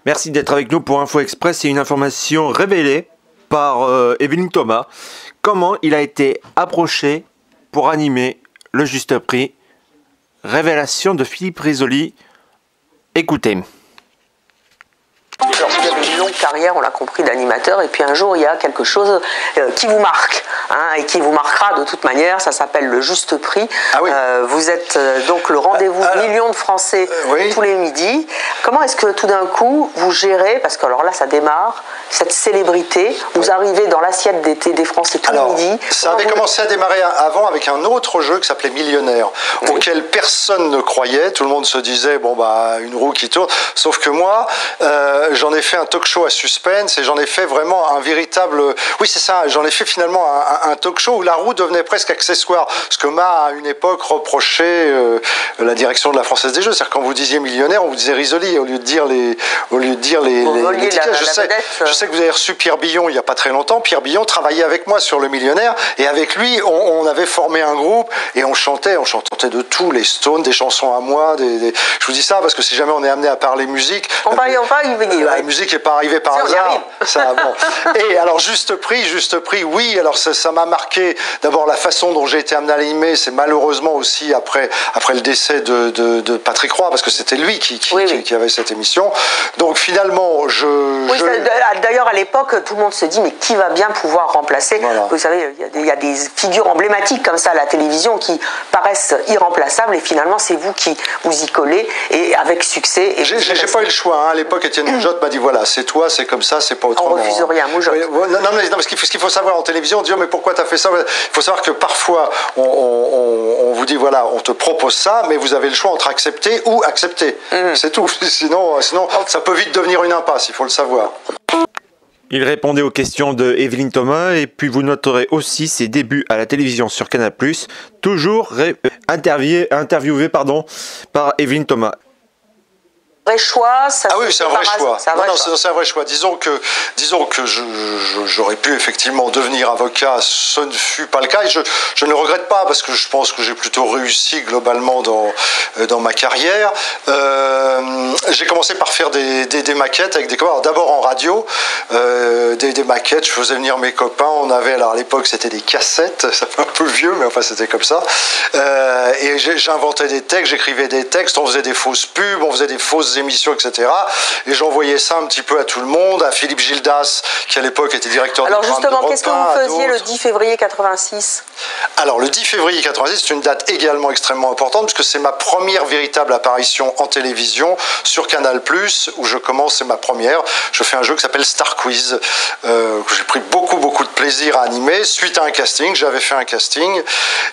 Merci d'être avec nous pour Info Express et une information révélée par Evelyne Thomas. Comment il a été approché pour animer le Juste Prix. Révélation de Philippe Risoli. Écoutez. Il y a une longue carrière, on l'a compris, d'animateur, et puis un jour il y a quelque chose qui vous marque, et qui vous marquera de toute manière, ça s'appelle le Juste Prix. Ah oui. Vous êtes donc le rendez-vous de millions de Français tous les midis. Comment est-ce que tout d'un coup vous gérez, parce que alors là ça démarre, cette célébrité, vous arrivez dans l'assiette d'été des Français tous les midis. Ça avait commencé à démarrer avant avec un autre jeu qui s'appelait Millionnaire, auquel personne ne croyait, tout le monde se disait, bon bah une roue qui tourne, sauf que moi, j'en ai fait un talk show à suspense et j'en ai fait vraiment un véritable... Oui, c'est ça, j'en ai fait finalement un talk show où la roue devenait presque accessoire. Ce que m'a, à une époque, reproché la direction de la Française des Jeux. C'est-à-dire quand vous disiez millionnaire, on vous disait Risoli au lieu de dire les tickets. Je sais que vous avez reçu Pierre Billon il n'y a pas très longtemps. Pierre Billon travaillait avec moi sur le Millionnaire et avec lui, on avait formé un groupe et on chantait de tout, les Stones, des chansons à moi. Je vous dis ça parce que si jamais on est amené à parler musique... On va y venir. La musique n'est pas arrivée par hasard. Ça, bon. Et alors, Juste Prix, oui. Alors, ça m'a marqué. D'abord, la façon dont j'ai été amené à l'animer, c'est malheureusement aussi après le décès de Patrick Roy, parce que c'était lui qui avait cette émission. Donc, finalement, d'ailleurs, à l'époque, tout le monde se dit, mais qui va bien pouvoir remplacer? Vous savez, il y a des figures emblématiques comme ça à la télévision qui paraissent irremplaçables, et finalement, c'est vous qui vous y collez, et avec succès. J'ai pas eu le choix. À l'époque, Étienne Moujotte m'a dit, voilà, c'est toi, c'est comme ça, c'est pas autrement. On refuse rien, Moujotte. Non, parce ce qu'il faut savoir en télévision, on dit, oh, mais pourquoi t'as fait ça? Il faut savoir que parfois, on vous dit, voilà, on te propose ça, mais vous avez le choix entre accepter ou accepter. C'est tout. Sinon, ça peut vite devenir une impasse, il faut le savoir. Il répondait aux questions de Evelyne Thomas et puis vous noterez aussi ses débuts à la télévision sur Canal+, toujours interviewé par Evelyne Thomas. Vrai choix, ça. Ah oui, c'est un vrai choix. C'est un vrai choix. Disons que j'aurais pu effectivement devenir avocat, ce ne fut pas le cas. Et je ne le regrette pas parce que je pense que j'ai plutôt réussi globalement dans ma carrière. J'ai commencé par faire des maquettes avec des copains. D'abord en radio, des maquettes. Je faisais venir mes copains. On avait, alors à l'époque, c'était des cassettes. Ça fait un peu vieux, mais enfin c'était comme ça. Et j'inventais des textes, j'écrivais des textes. On faisait des fausses pubs, on faisait des fausses émissions, etc. Et j'envoyais ça un petit peu à tout le monde, à Philippe Gildas, qui à l'époque était directeur de Alors justement, qu'est-ce que vous faisiez le 10 février 86? Alors le 10 février 86, c'est une date également extrêmement importante, puisque c'est ma première véritable apparition en télévision sur Canal+, où je commence, c'est ma première. Je fais un jeu qui s'appelle Star Quiz, que j'ai pris beaucoup de plaisir à animer, suite à un casting. J'avais fait un casting.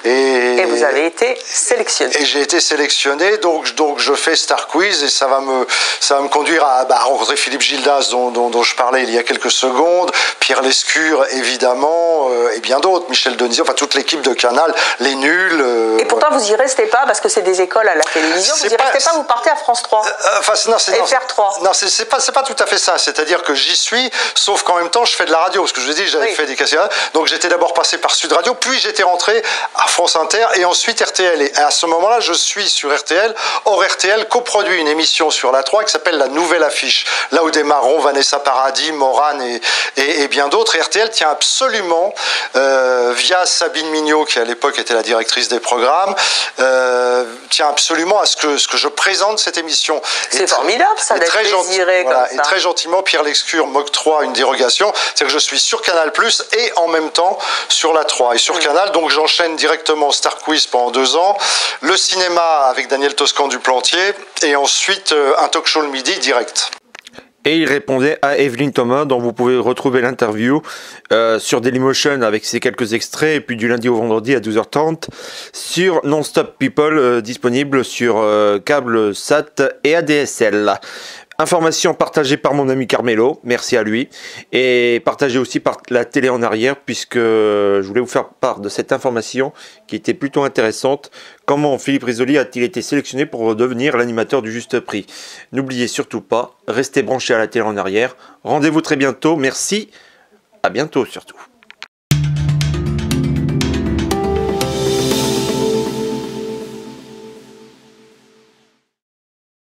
Et vous avez été sélectionné. Et j'ai été sélectionné, donc je fais Star Quiz, et ça va me conduire à rencontrer Philippe Gildas dont je parlais il y a quelques secondes, Pierre Lescure évidemment, et bien d'autres, Michel Denisot, enfin toute l'équipe de Canal, les nuls. Et pourtant vous y restez pas parce que c'est des écoles à la télévision, vous y restez pas, vous partez à France 3. FR3. Non, c'est pas tout à fait ça, c'est-à-dire que j'y suis, sauf qu'en même temps je fais de la radio, parce que je vous ai dit, j'avais fait des cassettes, donc j'étais d'abord passé par Sud Radio, puis j'étais rentré à France Inter et ensuite RTL. Et à ce moment-là, je suis sur RTL. Or RTL coproduit une émission sur la 3 qui s'appelle La Nouvelle Affiche, là où démarreront Vanessa Paradis, Morane et bien d'autres. Et RTL tient absolument, via Sabine Mignot, qui à l'époque était la directrice des programmes, tient absolument à ce que je présente cette émission. C'est formidable ça d'être désiré comme ça. Et très gentiment, Pierre Lescure m'octroie une dérogation, c'est que je suis sur Canal+, et en même temps sur la 3. Et sur Canal, donc j'enchaîne directement Star Quiz pendant 2 ans, le cinéma avec Daniel Toscan du Plantier, et ensuite un talk show le midi direct. Et il répondait à Evelyne Thomas, dont vous pouvez retrouver l'interview sur Dailymotion avec ses quelques extraits, et puis du lundi au vendredi à 12h30 sur Non-Stop People, disponible sur câble SAT et ADSL. Information partagée par mon ami Carmelo, merci à lui, et partagée aussi par la télé en arrière, puisque je voulais vous faire part de cette information qui était plutôt intéressante. Comment Philippe Risoli a-t-il été sélectionné pour devenir l'animateur du Juste Prix? N'oubliez surtout pas, restez branchés à la télé en arrière. Rendez-vous très bientôt, merci, à bientôt surtout.